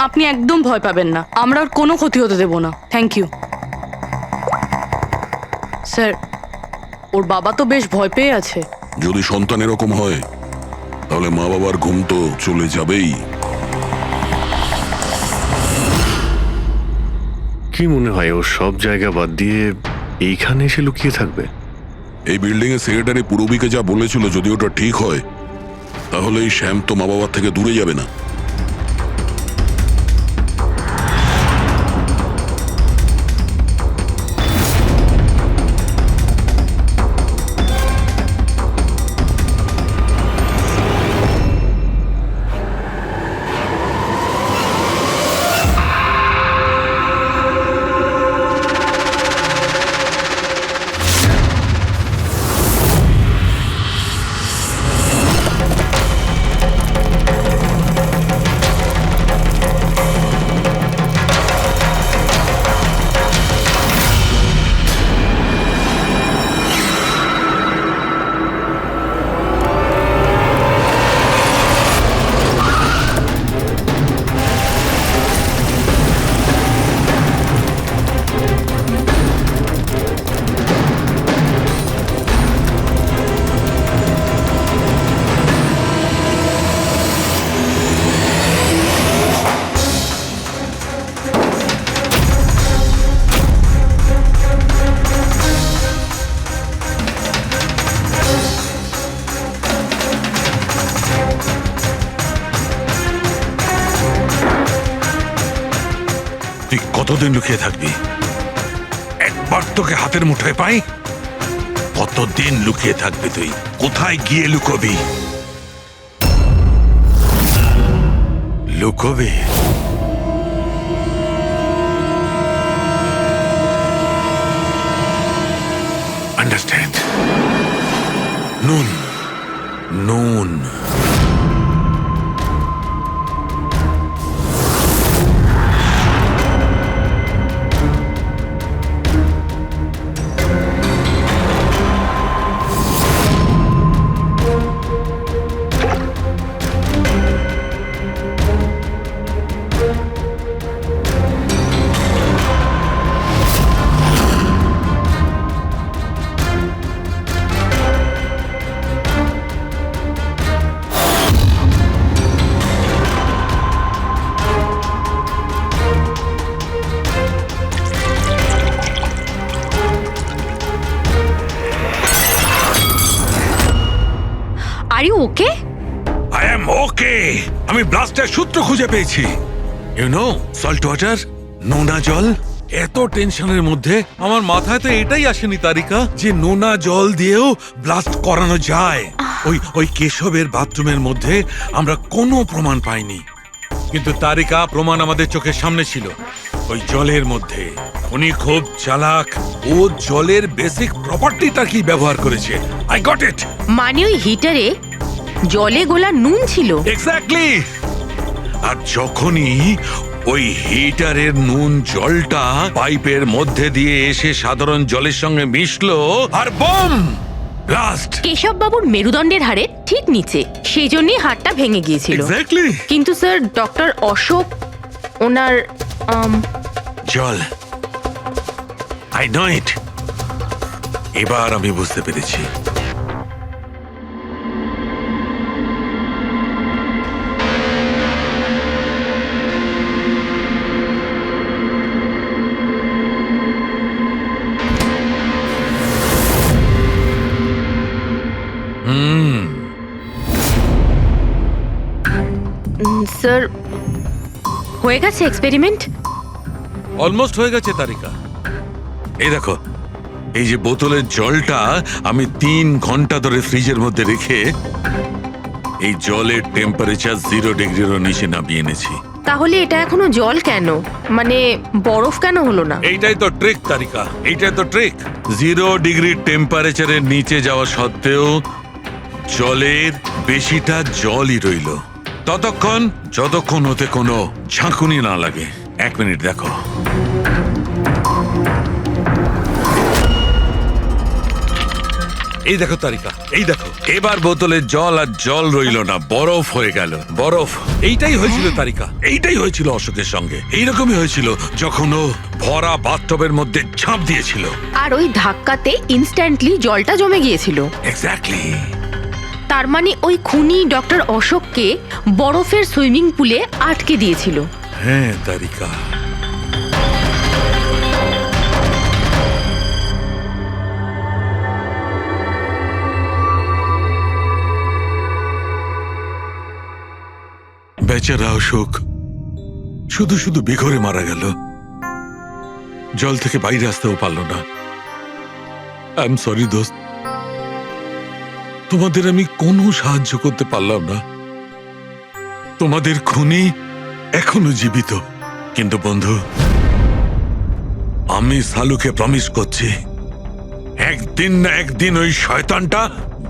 আপনি একদম ভয় পাবেন না, আমরা ওর কোনো ক্ষতি হতে দেব না। Thank you sir. ওর বাবা তো বেশ ভয় পেয়ে আছে। যদি সন্তান এরকম হয় তাহলে মা বাবার ঘুম তো চলে যাবেই। কি মনে হয় ও সব জায়গা বাদ দিয়ে এইখানে এসে লুকিয়ে থাকবে? এই বিল্ডিং এর সেক্রেটারি পূরবীকে যা বলেছিল, যদি ওটা ঠিক হয় তাহলে এই শ্যাম তো মা বাবার থেকে দূরে যাবে না। তুই কতদিন লুকিয়ে থাকবি? একবার তোকে হাতের মুঠোয় পাই, কতদিন লুকিয়ে থাকবি তুই? কোথায় গিয়ে লুকোবি? লুকোবি? Understand? Noon Noon are you okay? I am okay. আমি ব্লাস্টের সূত্র খুঁজে পেয়েছি। ইউ নো, সল্ট ওয়াটার, নোনা জল। এত টেনশনের মধ্যে আমার মাথায় তো এটাই আসেনি তারিকা, যে নোনা জল দিয়েও ব্লাস্ট করানো যায়। ওই কেশবের বাথরুমের মধ্যে আমরা কোনো প্রমাণ পাইনি, কিন্তু তারিকা প্রমাণ আমাদের চোখের সামনে ছিল। ওই জলের মধ্যে উনি খুব চালাক, ও জলের বেসিক প্রপার্টিটা কি ব্যবহার করেছে। I got it. মানে ওই হিটারে জলে গোলা নুন ছিল? এক্স্যাক্টলি। আর যখনই ওই হিটারের নুন জলটা পাইপের মধ্যে দিয়ে এসে সাধারণ জলের সঙ্গে মিশলো, আর বম ব্লাস্ট। কেশব বাবুর মেরুদণ্ডের হাড়ের ঠিক নিচে, সেই জন্যই হাড়টা ভেঙে গিয়েছিল। এক্স্যাক্টলি। কিন্তু স্যার, ডক্টর অশোক ওনার জল, আই নো ইট। এবার আমি বুঝতে পেরেছি। স্যার, হয়ে গেছে এক্সপেরিমেন্ট? অলমোস্ট হয়ে গেছে তারিকা। এই দেখো, এই যে বোতলের জলটা আমি 3 ঘন্টা ধরে ফ্রিজের মধ্যে রেখে এই জলের টেম্পারেচার 0 ডিগ্রিরও নিচে নামিয়ে এনেছি। তাহলে এটা এখনো জল কেন, মানে বরফ কেন হলো না? এইটাই তো ট্রিক তারিকা, এইটাই তো ট্রিক। 0 ডিগ্রি টেম্পারেচারের নিচে যাওয়া সত্ত্বেও জলের বেশিটা জলই রইল ততক্ষণ যতক্ষণ ওতে কোনো ঝাঁকুনি না লাগে। 1 মিনিট দেখো। এই দেখো তারিকা, এই দেখো, এবার বোতলের জল আর জল রইল না, বরফ হয়ে গেল, বরফ। এইটাই হয়েছিল তারিকা, এইটাই হয়েছিল অশোকের সঙ্গে। এইরকমই হয়েছিল যখন ও ভরা বাথটবের মধ্যে ঝাঁপ দিয়েছিল। আর ওই ধাক্কাতে ইনস্ট্যান্টলি জলটা জমে গিয়েছিল। এক্স্যাক্টলি। তার মানে ওই খুনি ডক্টর অশোককে বরফের সুইমিং পুলে আটকে দিয়েছিল। হ্যাঁ তারিকা। বেচারা অশোক শুধু শুধু বেঘরে মারা গেল, জল থেকে বাইরে আসতেও পারল না। আই এম সরি দোস্ত, তোমাদের আমি কোনো সাহায্য করতে পারলাম না। তোমাদের খুনি এখনো জীবিত, কিন্তু বন্ধু, আমি সালুকে প্রমিস করছি একদিন না একদিন ওই শয়তানটা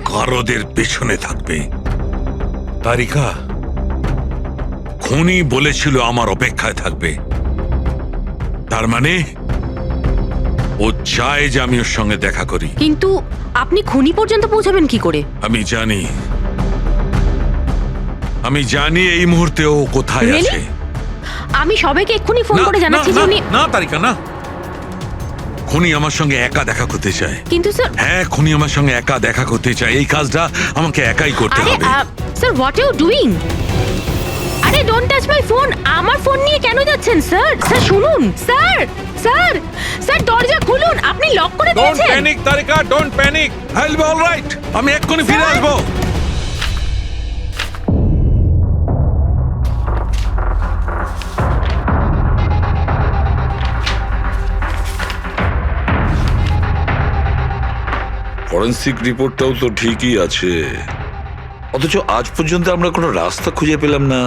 গারদের পেছনে থাকবে। তারিকা, খুনি বলেছিল আমার অপেক্ষায় থাকবে, তার মানে ও চায় যে আমি ওর সঙ্গে দেখা করি। কিন্তু আপনি খুনি পর্যন্ত পৌঁছাবেন কি করে? আমি জানি এই মুহূর্তে ও কোথায় Really? আছে। আমি সবাইকে এক্ষুনি ফোন করে জানাচ্ছি যে উনি... না তারিকা, না। খুনি আমার সঙ্গে একা দেখা করতে চায়। কিন্তু স্যার... হ্যাঁ, খুনি আমার সঙ্গে একা দেখা করতে চায়। এই কাজটা আমাকে একাই করতে আরে হবে। Sir, what you doing? আরে ডোন্ট টাচ মাই ফোন। আমার ফোন নিয়ে কেন যাচ্ছেন স্যার? স্যার শুনুন, স্যার স্যার স্যার দরজা খুলুন, আপনি লক করে ডোন্ট দিয়েছেন। Panic Tarika, don't panic. I will be alright. আমি এক্ষুনি ফিরে আসবো। ফরেন্সিক রিপোর্টটাও তো ঠিকই আছে, অথচ আজ পর্যন্ত আমরা কোনো রাস্তা খুঁজে পেলাম না।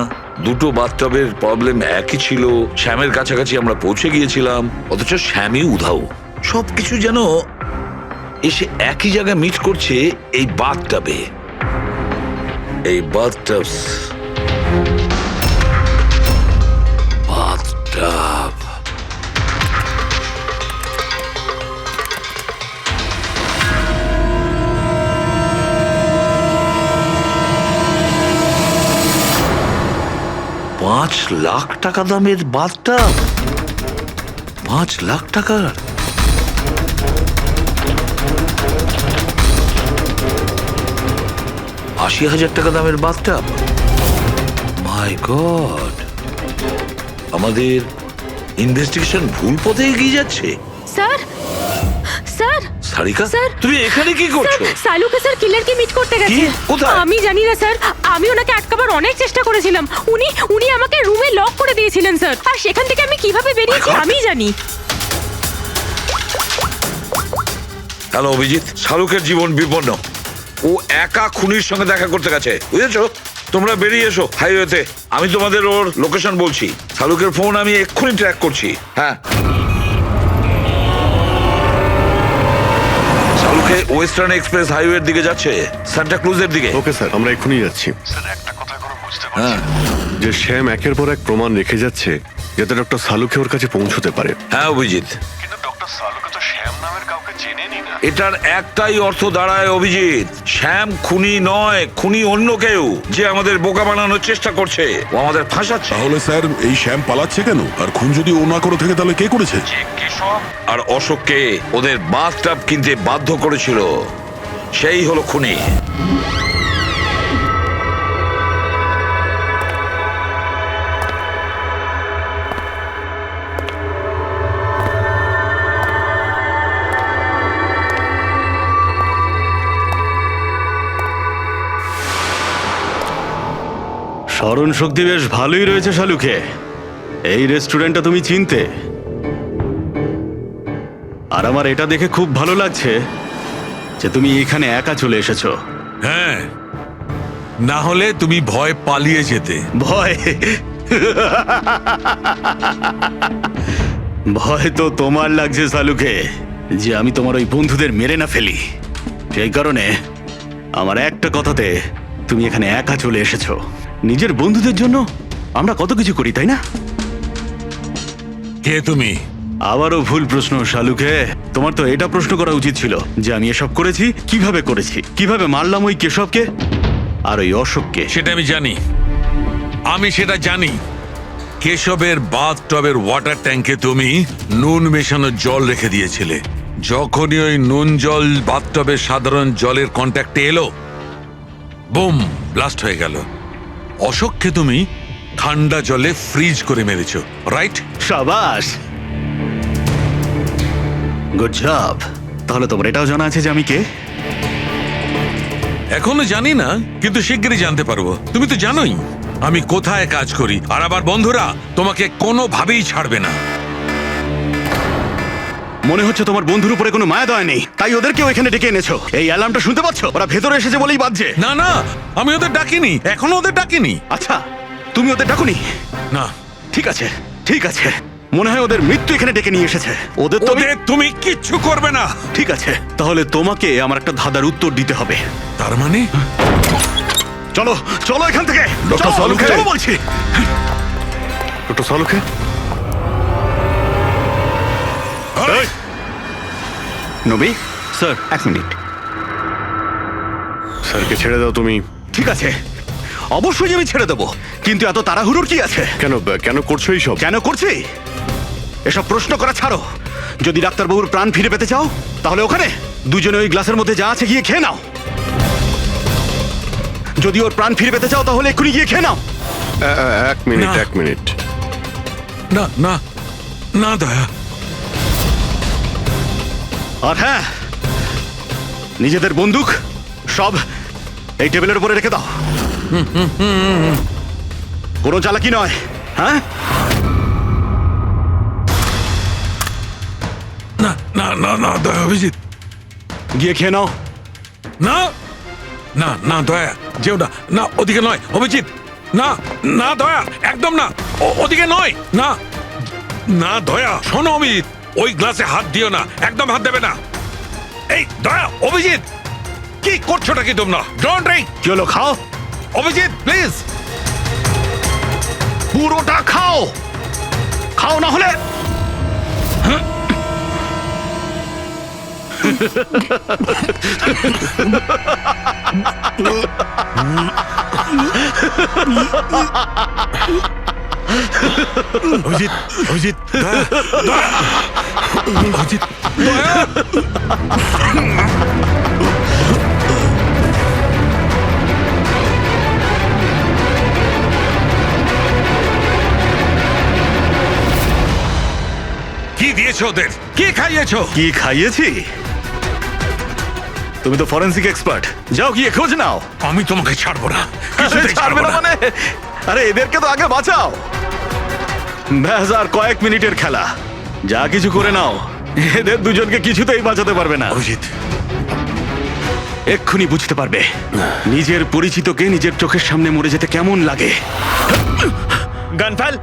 দুটো বাথটবের প্রবলেম একই ছিল, শ্যামের কাছাকাছি আমরা পৌঁছে গিয়েছিলাম, অথচ শ্যামই উধাও। সবকিছু যেন এসে একই জায়গায় মিট করছে এই বাথটবে। এই বাথটব বাথটব $5,00,000 দামের বাথটব। 5 লাখ টাকার? $80,000 দামের বাথটব? মাই গড, আমাদের ইনভেস্টিগেশন ভুল পথে এগিয়ে যাচ্ছে। স্যার স্যার সারিকা, স্যার, তুমি এখানে কি করছো? স্যার, সালুকে স্যার কিলারকে মিট করতে গেছে। কোথায়? আমি জানি না স্যার, আমি ওনাকে আটকাবার অনেক চেষ্টা করেছিলাম। উনি আমাকে রুমে লক করে দিয়েছিলেন স্যার, আর সেখান থেকে আমি কিভাবে বেরিয়েছি আমি জানি। হ্যালো অভিজিৎ, শাহরুখের জীবন বিপন্ন। ও একা খুনির সঙ্গে দেখা করতে গেছে, বুঝেছো? তোমরা বেরিয়ে এসো হাইওয়েতে, আমি তোমাদের ওর লোকেশন বলছি। শাহরুখের ফোন আমি এক্ষুনি ট্র্যাক করছি। হ্যাঁ, শাহরুখে ওয়েস্টার্ন এক্সপ্রেস হাইওয়ের দিকে যাচ্ছে, সান্টা ক্রুজের দিকে। ওকে স্যার, আমরা এক্ষুনি যাচ্ছি। হ্যাঁ, যে শ্যাম একের পর এক প্রমাণ রেখে যাচ্ছে যাতে ডক্টর সালুকে ওর কাছে পৌঁছতে পারে। হ্যাঁ অভিজিৎ, কিন্তু ডক্টর সালুকে তো শ্যাম নামের কাউকে চেনেনি না। এটার একটাই অর্থ দাঁড়ায় অভিজিৎ, শ্যাম খুনি নয়, খুনি অন্য কেউ, যে আমাদের বোকা বানানোর চেষ্টা করছে, ও আমাদের ফাঁসাচ্ছে। তাহলে স্যার এই শ্যাম পালাচ্ছে কেন? আর খুন যদি ও না করে থাকে তাহলে কে করেছে? আর অশোককে ওদের বাথটব কিনতে বাধ্য করেছিল, সেই হলো খুনি। স্মরণ শক্তি বেশ ভালোই রয়েছে শালুকে। এই রেস্টুরেন্টটা তুমি চিনতে? আর আমার এটা দেখে খুব ভালো লাগছে যে তুমি এখানে একা চলে এসেছো। হ্যাঁ, না হলে তুমি ভয় পালিয়ে যেতে। ভয়? ভয় তো তোমার লাগছে সালুকে, যে আমি তোমার ওই বন্ধুদের মেরে না ফেলি। সেই কারণে আমার একটা কথাতে তুমি এখানে একা চলে এসেছো। নিজের বন্ধুদের জন্য আমরা কত কিছু করি, তাই না? কে তুমি? আবারও ভুল প্রশ্ন শালুকে। তোমার তো এটা প্রশ্ন করা উচিত ছিল যে আমি এসব করেছি, কিভাবে করেছি, কিভাবে মারলাম ওই কেশবকে আর ওই অশোককে। সেটা আমি জানি, আমি সেটা জানি। কেশবের বাথটবের ওয়াটার ট্যাঙ্কে তুমি নুন মেশানো জল রেখে দিয়েছিলে। যখনই ওই নুন জল বাথটবের সাধারণ জলের কন্ট্যাক্টে এলো, বুম, ব্লাস্ট হয়ে গেল। অশোককে তুমি ঠান্ডা জলে ফ্রিজ করে মেরেছো, রাইট? সাবাস, গুড জব। তাহলে তোমার এটাও জানা আছে যে আমি কে? এখনো জানি না, কিন্তু শিগগিরই জানতে পারবো। তুমি তো জানোই আমি কোথায় কাজ করি, আর আবার বন্ধুরা তোমাকে কোনোভাবেই ছাড়বে না। মনে হচ্ছে তোমার বন্ধুর উপরে কোনো মায়া দয়া নেই, তাই ওদেরকেও এখানে ডেকে এনেছো। এই অ্যালার্মটা শুনতে পাচ্ছ? ওরা ভেতরে এসেছে বলেই বাজছে। না না, আমি ওদের ডাকিনি, এখনো ওদের ডাকিনি। আচ্ছা, তুমি ওদের ডাকুনি? না। ঠিক আছে, ঠিক আছে। মনে হয় ওদের মৃত্যু এখানে ডেকে নিয়ে এসেছে। ওদের তুমি কিচ্ছু করবে না। ঠিক আছে, তাহলে তোমাকে আমার একটা ধাঁধার উত্তর দিতে হবে। তার মানে? চলো চলো এখান থেকে। ডক্টর সালুকে, চলো বলছি। ডক্টর সালুকে, নবী স্যার, 1 মিনিট। স্যারকে ছেড়ে দাও তুমি। ঠিক আছে, অবশ্যই আমি ছেড়ে দেবো, কিন্তু এত তাড়াহুড়োর কি আছে? কেন কেন করছো এইসব? কেন করছি এসব প্রশ্ন করা ছাড়ো। যদি ডাক্তারবাবুর প্রাণ ফিরে পেতে চাও, তাহলে ওখানে দুজনে ওই গ্লাসের মধ্যে যা আছে গিয়ে খেয়ে নাও। যদি ওর প্রাণ ফিরে পেতে চাও, তাহলে এক্ষুনি গিয়ে খেয়ে নাও। 1 মিনিট, না। 1 মিনিট। না না না দয়া। আর হ্যাঁ, নিজেদের বন্দুক সব এই টেবিলের উপরে রেখে দাও। কোনো চালাকি নয়, হ্যাঁ? না না না না দয়া, অভিজিৎ গিয়ে খেয়ে নাও। না না না দয়া, যেও না, না ওদিকে নয় অভিজিৎ, না না দয়া, একদম না, ওদিকে নয়, না না দয়া। শোনো অভিজিৎ, ওই গ্লাসে হাত দিও না, একদম হাত দেবে না। এই দয়া, অভিজিৎ কি করছোটা কি তোমরা? Don't drink. কি হলো, খাও। অভিজিৎ প্লিজ। পুরোটা খাও, খাও না হলে। অভিজিৎ, অভিজিৎ, দয়া, দয়া, অভিজিৎ, দয়া। কি দিয়েছো ওদের? কি খাইয়েছো? কি খাইয়েছি? তুমি তো ফরেন্সিক এক্সপার্ট, যাও গিয়ে খোঁজ নাও। আমি তোমাকে ছাড়বো না, কিছুতেই ছাড়বে না মানে? আরে এদেরকে তো আগে বাঁচাও। ব্যাস, আর কয়েক মিনিটের খেলা, যা কিছু করে নাও। এদের দুজনকে কিছুতেই বাঁচাতে পারবে না। অভিজিৎ, এক্ষুনি বুঝতে পারবে নিজের পরিচিতকে নিজের চোখের সামনে মরে যেতে কেমন লাগে। গান ফেল।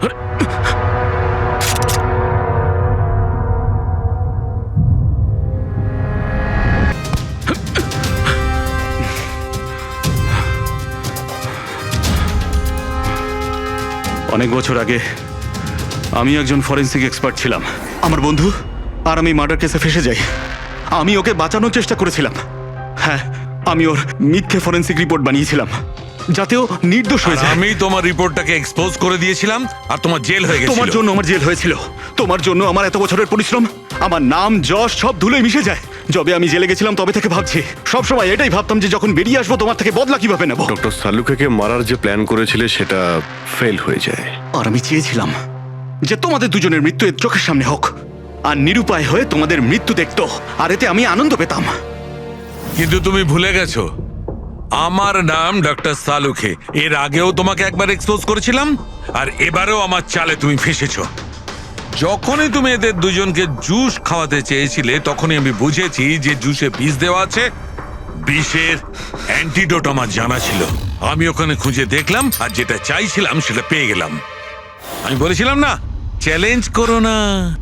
অনেক বছর আগে আমি একজন ফরেন্সিক এক্সপার্ট ছিলাম। আমার বন্ধু আর আমি মার্ডার কেসে ফেসে যাই। আমি ওকে বাঁচানোর চেষ্টা করেছিলাম। হ্যাঁ, আমি ওর মিথ্যে ফরেন্সিক রিপোর্ট বানিয়েছিলাম যাতে ও নির্দোষ হয়ে যায়। আমি তোমার রিপোর্টটাকে এক্সপোজ করে দিয়েছিলাম আর তোমার জেল হয়ে গেছিল। তোমার জন্য আমার জেল হয়েছিল। তোমার জন্য আমার এত বছরের পরিশ্রম, আমার নাম যশ সব ধুলোয় মিশে যায়। যবে আমি জেলে গেছিলাম তবে থেকে ভাবছি, সবসময় এটাই ভাবতাম যে যখন বেরিয়ে আসবো তোমার থেকে বদলা কিভাবে নেব। ডক্টর সালুকে মারার যে প্ল্যান করেছিলে সেটা ফেল হয়ে যায়। আর আমি চেয়েছিলাম যে তোমাদের দুজনের মৃত্যু এর চোখের সামনে হোক, আর নিরুপায় হয়ে তোমাদের মৃত্যু দেখতো, আর এতে আমি আনন্দ পেতাম। কিন্তু তুমি ভুলে গেছো, আমার নাম ডক্টর সালুকে। এর আগেও তোমাকে একবার এক্সপোজ করেছিলাম, আর এবারেও আমার চালে তুমি ফেসেছো। যখনই তুমি এদের দুজনকে জুস খাওয়াতে চেয়েছিলে তখনই আমি বুঝেছি যে জুসে বিষ দেওয়া আছে। বিষের অ্যান্টিডোট আমার জানা ছিল। আমি ওখানে খুঁজে দেখলাম আর যেটা চাইছিলাম সেটা পেয়ে গেলাম। আমি বলেছিলাম না, চ্যালেঞ্জ করো না,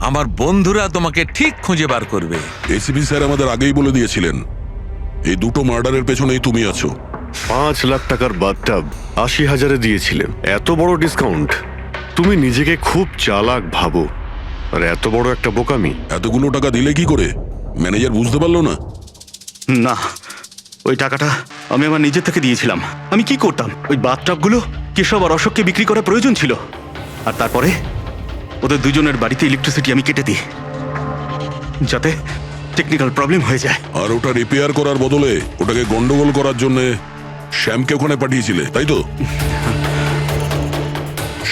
আমার বন্ধুরা তোমাকে ঠিক খুঁজে বার করবে। এসিপি স্যার আমাদের আগেই বলে দিয়েছিলেন এই দুটো মার্ডারের পেছনেই তুমি আছো। 5 লাখ টাকার বাথটাব 80,000-এ দিয়েছিলে। এত বড় ডিসকাউন্ট! তুমি নিজেকে খুব চালাক ভাবো, আর এত বড় একটা বোকামি। এতগুলো টাকা দিলে কি করে? ম্যানেজার বুঝতে পারলো না? না, ওই টাকাটা আমি আমার নিজের থেকে দিয়েছিলাম। আমি কি করতাম, ওই বাথটাবগুলো কেশব আর অশোককে বিক্রি করার প্রয়োজন ছিল, আর তারপরে ওদের দুজনের বাড়িতে ইলেকট্রিসিটি আমি কেটে দিই যাতে টেকনিক্যাল প্রবলেম হয়ে যায়। আর ওটা রিপেয়ার করার বদলে ওটাকে গন্ডগোল করার জন্য শ্যামকে ওখানে পাঠিয়েছিলে, তাই তো?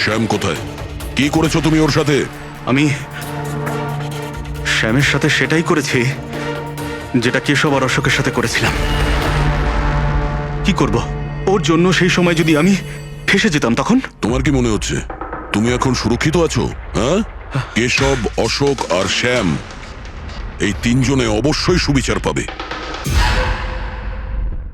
শ্যাম কোথায়? কি করেছো তুমি ওর সাথে? আমি শ্যামের সাথে সেটাই করেছি যেটা কেশব আর অশোকের সাথে করেছিলাম। কি করব, ওর জন্য সেই সময় যদি আমি ফেসে যেতাম তখন? তোমার কি মনে হচ্ছে তুমি এখন সুরক্ষিত আছো? হ্যাঁ, কেশব, অশোক আর শ্যাম এই তিনজনে অবশ্যই সুবিচার পাবে।